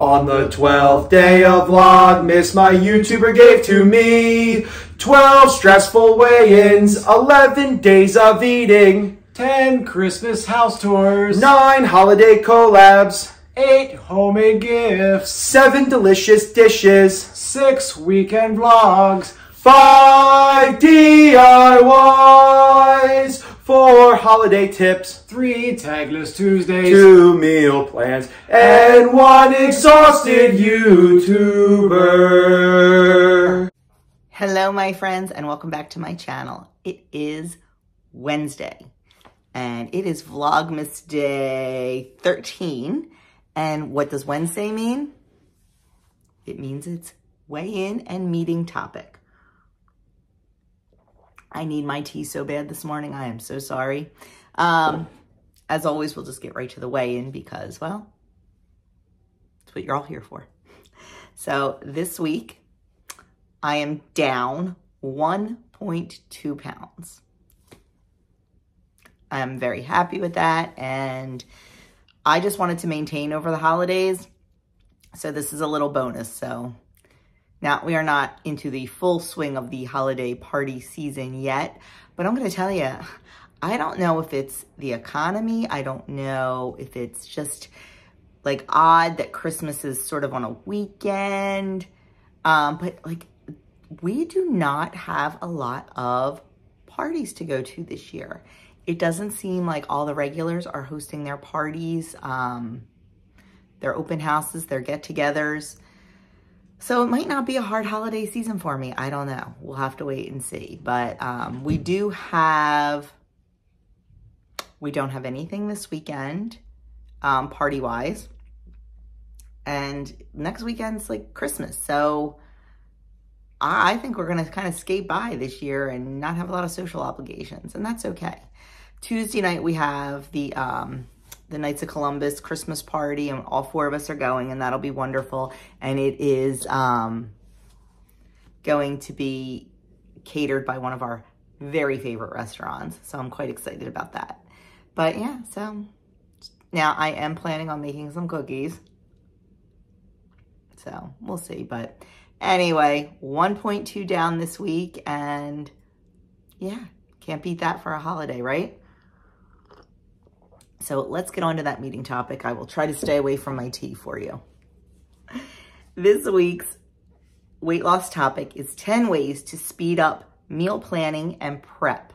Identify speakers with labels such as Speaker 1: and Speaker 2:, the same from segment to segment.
Speaker 1: On the 12th day of Vlogmas, my YouTuber gave to me 12 stressful weigh-ins, 11 days of eating,
Speaker 2: 10 Christmas house tours,
Speaker 1: 9 holiday collabs,
Speaker 2: 8 homemade gifts,
Speaker 1: 7 delicious dishes,
Speaker 2: 6 weekend vlogs,
Speaker 1: 5 DIYs, 4 holiday tips,
Speaker 2: 3 tagless Tuesdays,
Speaker 1: 2 meal plans, and 1 exhausted YouTuber.
Speaker 3: Hello my friends and welcome back to my channel. It is Wednesday and it is Vlogmas day 13. And what does Wednesday mean? It means it's weigh-in and meeting topic. I need my tea so bad this morning. I am so sorry. As always, we'll just get right to the weigh-in because, well, that's what you're all here for. So this week, I am down 1.2 pounds. I'm very happy with that, and I just wanted to maintain over the holidays, so this is a little bonus. So now we are not into the full swing of the holiday party season yet, but I'm going to tell you, I don't know if it's the economy. I don't know if it's just like odd that Christmas is sort of on a weekend, but like we do not have a lot of parties to go to this year. It doesn't seem like all the regulars are hosting their parties, their open houses, their get-togethers. So it might not be a hard holiday season for me. I don't know. We'll have to wait and see. But we don't have anything this weekend, party-wise. And next weekend's like Christmas. So I think we're going to kind of skate by this year and not have a lot of social obligations. And that's okay. Tuesday night, we have the Knights of Columbus Christmas party, and all 4 of us are going, and that'll be wonderful. And it is going to be catered by one of our very favorite restaurants, so I'm quite excited about that. But yeah, so now I am planning on making some cookies, so we'll see. But anyway, 1.2 down this week, and yeah, can't beat that for a holiday, right? So let's get on to that meeting topic. I will try to stay away from my tea for you. This week's weight loss topic is 10 ways to speed up meal planning and prep.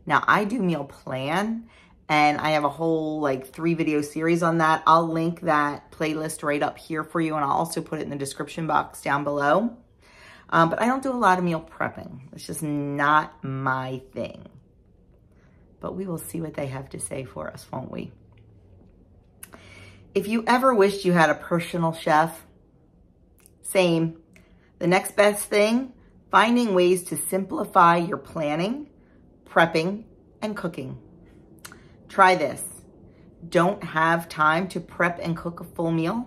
Speaker 3: Now, I do meal plan, and I have a whole like 3 video series on that. I'll link that playlist right up here for you, and I'll also put it in the description box down below. But I don't do a lot of meal prepping. It's just not my thing. But we will see what they have to say for us, won't we? If you ever wished you had a personal chef, same. The next best thing, finding ways to simplify your planning, prepping, and cooking. Try this. Don't have time to prep and cook a full meal?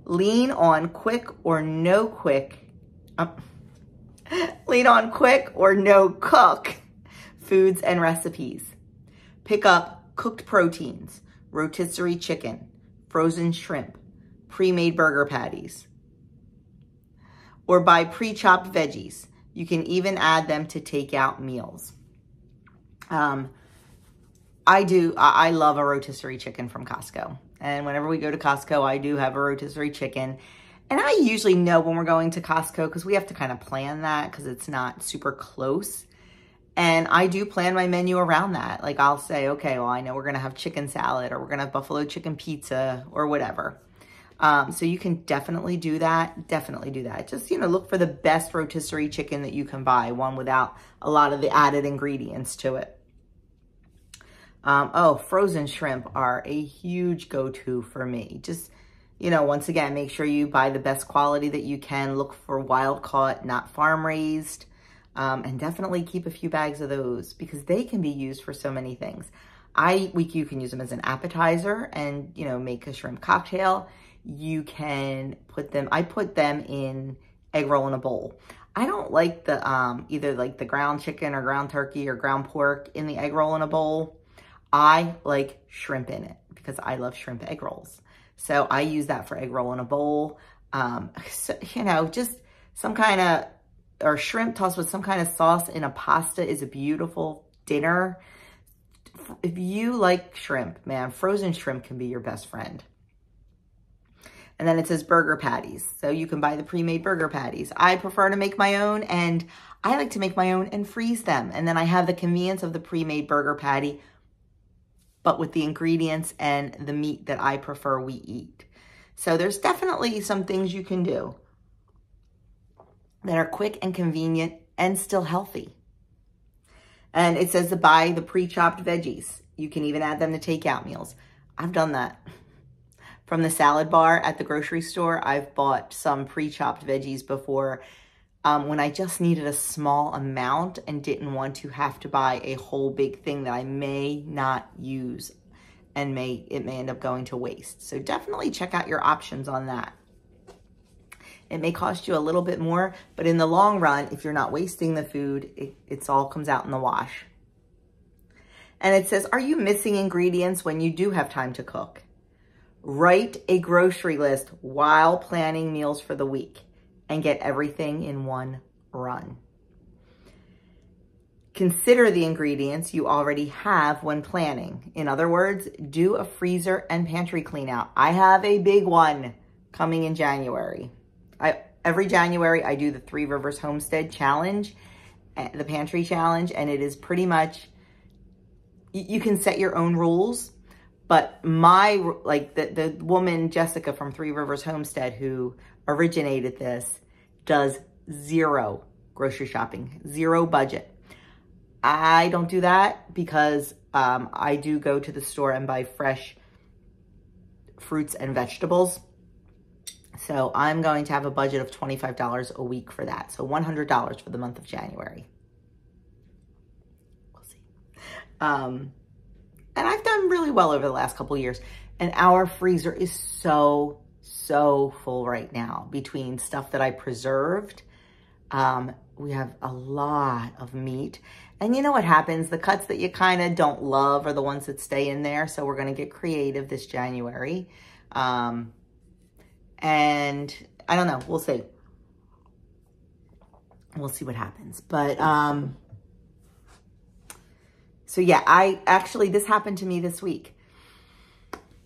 Speaker 3: Lean on quick or no cook foods and recipes. Pick up cooked proteins, rotisserie chicken, frozen shrimp, pre-made burger patties, or buy pre-chopped veggies. You can even add them to takeout meals. I love a rotisserie chicken from Costco. And whenever we go to Costco, I do have a rotisserie chicken. And I usually know when we're going to Costco because we have to kind of plan that because it's not super close. And I do plan my menu around that. Like I'll say, okay, well, I know we're going to have chicken salad or we're going to have buffalo chicken pizza or whatever. So you can definitely do that. Definitely do that. Just, look for the best rotisserie chicken that you can buy. One without a lot of the added ingredients to it. Frozen shrimp are a huge go-to for me. Just, once again, make sure you buy the best quality that you can. Look for wild caught, not farm raised. And definitely keep a few bags of those because they can be used for so many things. You can use them as an appetizer and, make a shrimp cocktail. You can I put them in egg roll in a bowl. I don't like the, either like the ground chicken or ground turkey or ground pork in the egg roll in a bowl. I like shrimp in it because I love shrimp egg rolls. So I use that for egg roll in a bowl. So, you know, just some kind of, or shrimp tossed with some kind of sauce in a pasta is a beautiful dinner. If you like shrimp, man, frozen shrimp can be your best friend. And then it says burger patties. So you can buy the pre-made burger patties. I prefer to make my own, and I like to make my own and freeze them. And then I have the convenience of the pre-made burger patty, but with the ingredients and the meat that I prefer we eat. So there's definitely some things you can do that are quick and convenient and still healthy. And it says to buy the pre-chopped veggies. You can even add them to takeout meals. I've done that. From the salad bar at the grocery store, I've bought some pre-chopped veggies before when I just needed a small amount and didn't want to have to buy a whole big thing that I may not use and it may end up going to waste. So definitely check out your options on that. It may cost you a little bit more, but in the long run, if you're not wasting the food, it's all comes out in the wash. And it says, are you missing ingredients when you do have time to cook? Write a grocery list while planning meals for the week and get everything in one run. Consider the ingredients you already have when planning. In other words, do a freezer and pantry clean out. I have a big one coming in January. Every January, I do the 3 Rivers Homestead Challenge, the Pantry Challenge, and it is pretty much, you can set your own rules, but the woman, Jessica from 3 Rivers Homestead, who originated this, does 0 grocery shopping, 0 budget. I don't do that because I do go to the store and buy fresh fruits and vegetables. So I'm going to have a budget of $25 a week for that. So $100 for the month of January. We'll see. And I've done really well over the last couple of years. And our freezer is so full right now between stuff that I preserved. We have a lot of meat. And you know what happens? The cuts that you kind of don't love are the ones that stay in there. So we're going to get creative this January. And I don't know, we'll see. We'll see what happens. But, so yeah, this happened to me this week.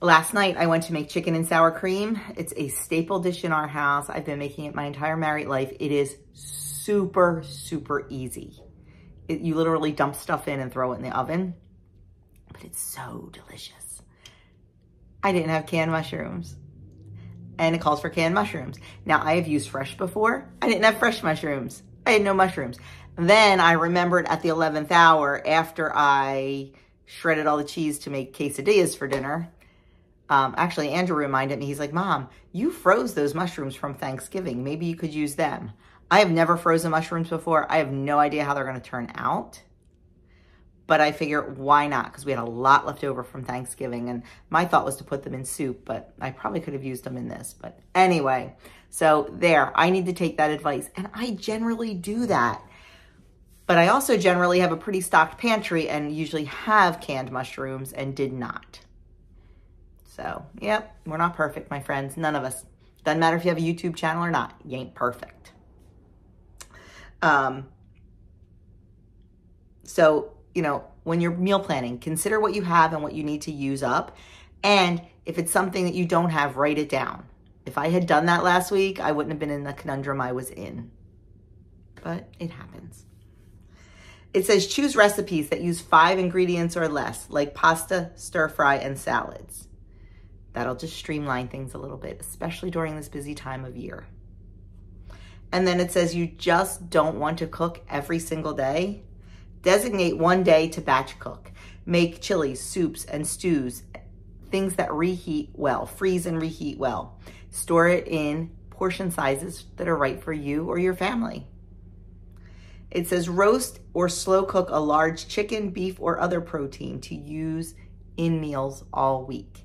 Speaker 3: Last night, I went to make chicken and sour cream. It's a staple dish in our house. I've been making it my entire married life. It is super easy. You literally dump stuff in and throw it in the oven, but it's so delicious. I didn't have canned mushrooms. And it calls for canned mushrooms. Now, I have used fresh before. I didn't have fresh mushrooms. I had no mushrooms. Then I remembered at the 11th hour, after I shredded all the cheese to make quesadillas for dinner. Actually, Andrew reminded me, he's like, Mom, you froze those mushrooms from Thanksgiving. Maybe you could use them. I have never frozen mushrooms before. I have no idea how they're going to turn out. But I figure, why not? Because we had a lot left over from Thanksgiving. And my thought was to put them in soup, but I probably could have used them in this. But anyway, so there, I need to take that advice. And I generally do that. But I also generally have a pretty stocked pantry and usually have canned mushrooms and did not. So, yep, we're not perfect, my friends. None of us. Doesn't matter if you have a YouTube channel or not. You ain't perfect. So, you know, when you're meal planning, consider what you have and what you need to use up. And if it's something that you don't have, write it down. If I had done that last week, I wouldn't have been in the conundrum I was in. But it happens. It says choose recipes that use 5 ingredients or less, like pasta, stir fry, and salads. That'll just streamline things a little bit, especially during this busy time of year. And then it says you just don't want to cook every single day. Designate one day to batch cook. Make chilies, soups, and stews, things that reheat well, freeze and reheat well. Store it in portion sizes that are right for you or your family. It says roast or slow cook a large chicken, beef, or other protein to use in meals all week.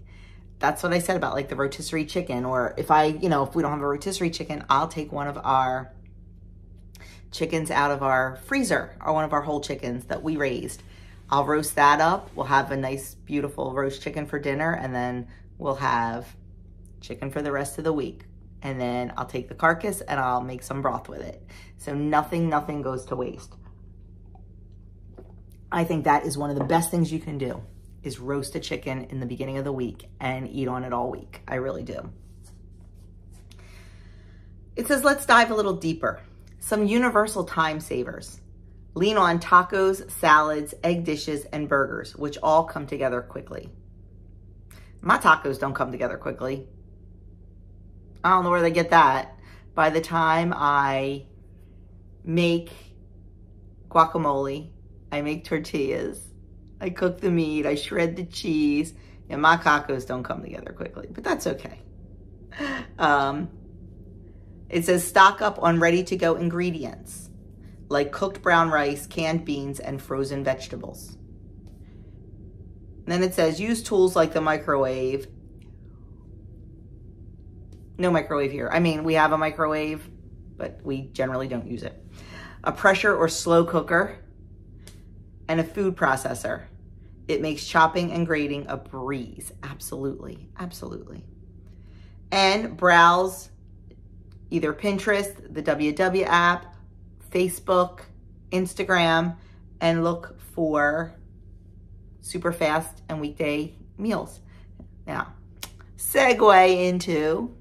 Speaker 3: That's what I said about like the rotisserie chicken, or if we don't have a rotisserie chicken, I'll take one of our chickens out of our freezer, or one of our whole chickens that we raised. I'll roast that up. We'll have a nice, beautiful roast chicken for dinner, and then we'll have chicken for the rest of the week. And then I'll take the carcass and I'll make some broth with it. So nothing goes to waste. I think that is one of the best things you can do, is roast a chicken in the beginning of the week and eat on it all week. I really do. It says, let's dive a little deeper. Some universal time savers. Lean on tacos, salads, egg dishes, and burgers, which all come together quickly. My tacos don't come together quickly. I don't know where they get that. By the time I make guacamole, I make tortillas, I cook the meat, I shred the cheese, and my tacos don't come together quickly, but that's okay. It says stock up on ready-to-go ingredients, like cooked brown rice, canned beans, and frozen vegetables. And then it says use tools like the microwave. No microwave here. I mean, we have a microwave, but we generally don't use it. A pressure or slow cooker, and a food processor. It makes chopping and grating a breeze. Absolutely, absolutely. And browse either Pinterest, the WW app, Facebook, Instagram, and look for super fast and weekday meals. Now, segue into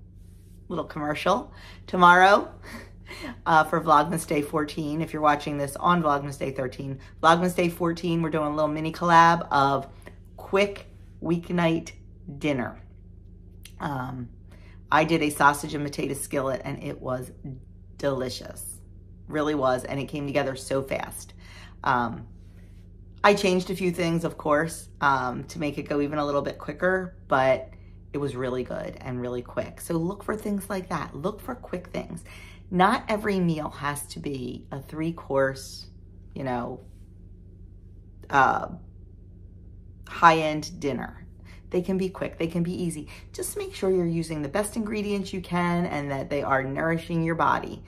Speaker 3: a little commercial. Tomorrow, for Vlogmas Day 14, if you're watching this on Vlogmas Day 13, Vlogmas Day 14, we're doing a little mini collab of quick weeknight dinner. I did a sausage and potato skillet and it was delicious. Really was, and it came together so fast. I changed a few things, of course, to make it go even a little bit quicker, but it was really good and really quick. So look for things like that. Look for quick things. Not every meal has to be a 3-course, you know, high-end dinner. They can be quick, they can be easy. Just make sure you're using the best ingredients you can and that they are nourishing your body.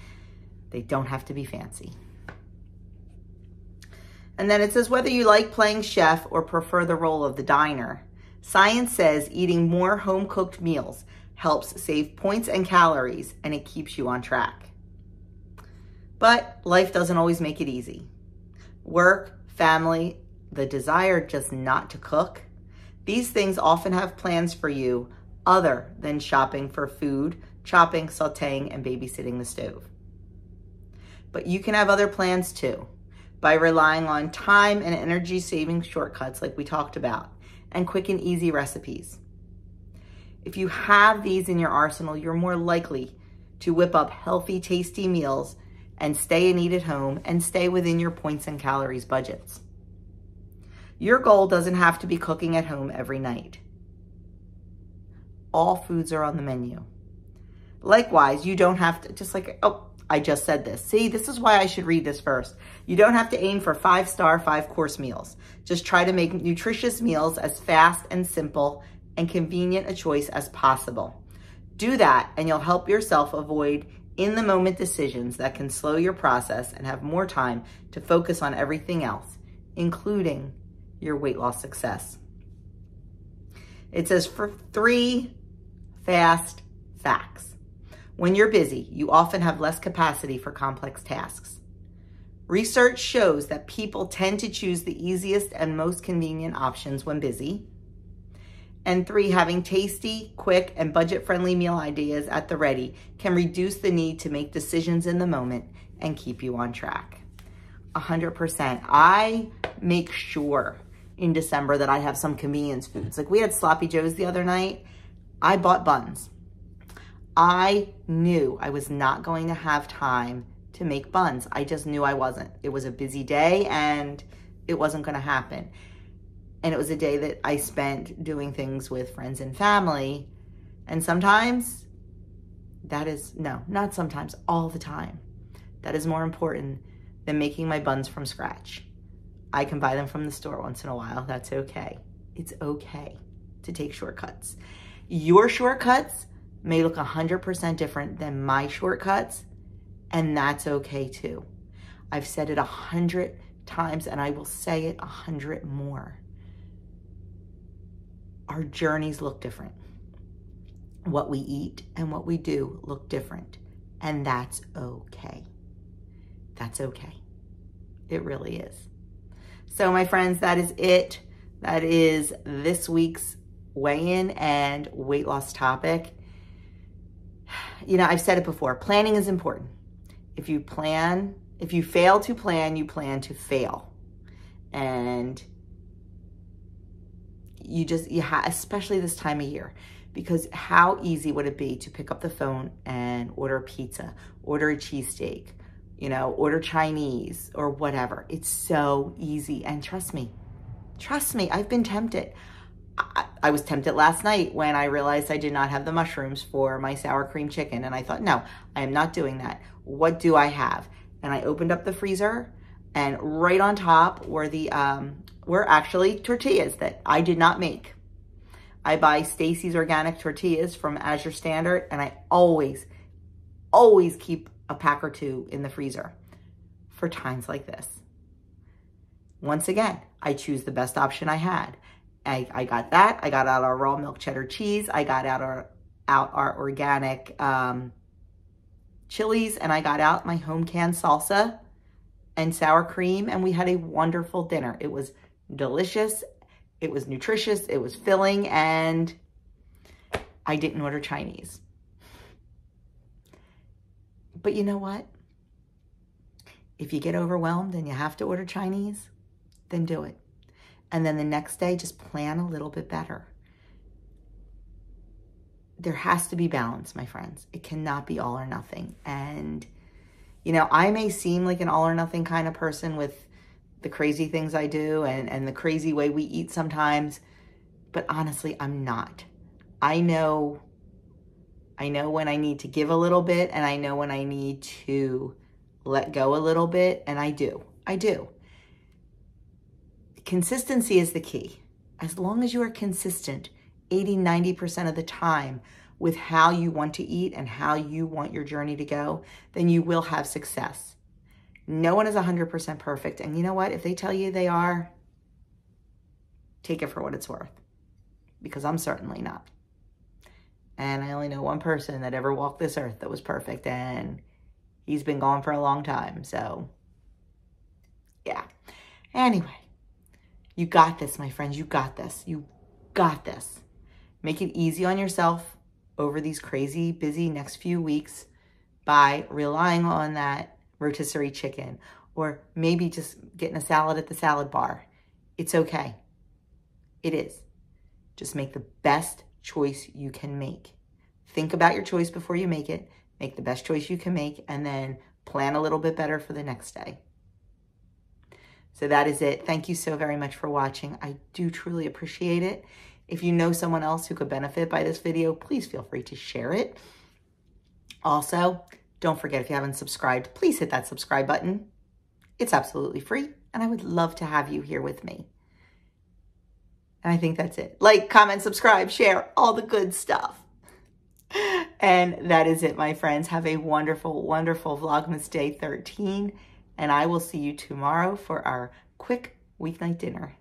Speaker 3: They don't have to be fancy. And then it says, whether you like playing chef or prefer the role of the diner, science says eating more home-cooked meals helps save points and calories, and it keeps you on track. But life doesn't always make it easy. Work, family, the desire just not to cook, these things often have plans for you other than shopping for food, chopping, sauteing, and babysitting the stove. But you can have other plans too, by relying on time and energy-saving shortcuts like we talked about, and quick and easy recipes. If you have these in your arsenal, you're more likely to whip up healthy, tasty meals and stay and eat at home and stay within your points and calories budgets. Your goal doesn't have to be cooking at home every night. All foods are on the menu. Likewise, you don't have to, just like, oh, I just said this. See, this is why I should read this first. You don't have to aim for 5-star, 5-course meals. Just try to make nutritious meals as fast and simple and convenient a choice as possible. Do that and you'll help yourself avoid in-the-moment decisions that can slow your process and have more time to focus on everything else, including your weight loss success. It says, for 3 fast facts. When you're busy, you often have less capacity for complex tasks. Research shows that people tend to choose the easiest and most convenient options when busy. And 3, having tasty, quick, and budget-friendly meal ideas at the ready can reduce the need to make decisions in the moment and keep you on track. 100%. I make sure in December that I have some convenience foods. Like we had Sloppy Joe's the other night. I bought buns. I knew I was not going to have time to make buns. I just knew I wasn't. It was a busy day and it wasn't going to happen. And it was a day that I spent doing things with friends and family. And sometimes that is, no, not sometimes, all the time. That is more important than making my buns from scratch. I can buy them from the store once in a while. That's okay. It's okay to take shortcuts. Your shortcuts may look 100% different than my shortcuts, and that's okay too. I've said it 100 times and I will say it 100 more. Our journeys look different. what we eat and what we do look different. And that's okay. That's okay. It really is. So my friends, that is it. That is this week's weigh-in and weight loss topic. You know, I've said it before, planning is important. If you fail to plan, you plan to fail. And especially this time of year, because how easy would it be to pick up the phone and order a pizza, order a cheesesteak, you know, order Chinese or whatever. It's so easy. And trust me, I've been tempted. I was tempted last night when I realized I did not have the mushrooms for my sour cream chicken. And I thought, no, I am not doing that. What do I have? And I opened up the freezer, and right on top were actually tortillas that I did not make. I buy Stacy's organic tortillas from Azure Standard, and I always keep a pack or two in the freezer for times like this. Once again, I choose the best option I had. I got that. I got out our raw milk cheddar cheese. I got out our organic chilies, and I got out my home canned salsa and sour cream, and we had a wonderful dinner. It was delicious. It was nutritious. It was filling, and I didn't order Chinese. But you know what? If you get overwhelmed and you have to order Chinese, then do it. And then the next day, just plan a little bit better. There has to be balance, my friends. It cannot be all or nothing. And, you know, I may seem like an all or nothing kind of person with the crazy things I do and the crazy way we eat sometimes, but honestly, I'm not. I know when I need to give a little bit, and I know when I need to let go a little bit, and I do. Consistency is the key. As long as you are consistent 80, 90% of the time with how you want to eat and how you want your journey to go, then you will have success. No one is 100% perfect. And you know what? If they tell you they are, take it for what it's worth. Because I'm certainly not. And I only know one person that ever walked this earth that was perfect. And he's been gone for a long time. So, yeah. Anyway. You got this, my friends. You got this. You got this. Make it easy on yourself over these crazy, busy next few weeks by relying on that rotisserie chicken, or maybe just getting a salad at the salad bar. It's okay. It is. Just make the best choice you can make. Think about your choice before you make it. Make the best choice you can make, and then plan a little bit better for the next day. So that is it. Thank you so very much for watching. I do truly appreciate it. If you know someone else who could benefit by this video, please feel free to share it. Also, don't forget, if you haven't subscribed, please hit that subscribe button. It's absolutely free, and I would love to have you here with me. And I think that's it. Like, comment, subscribe, share, all the good stuff. And that is it, my friends. Have a wonderful, wonderful Vlogmas Day 13. And I will see you tomorrow for our quick weeknight dinner.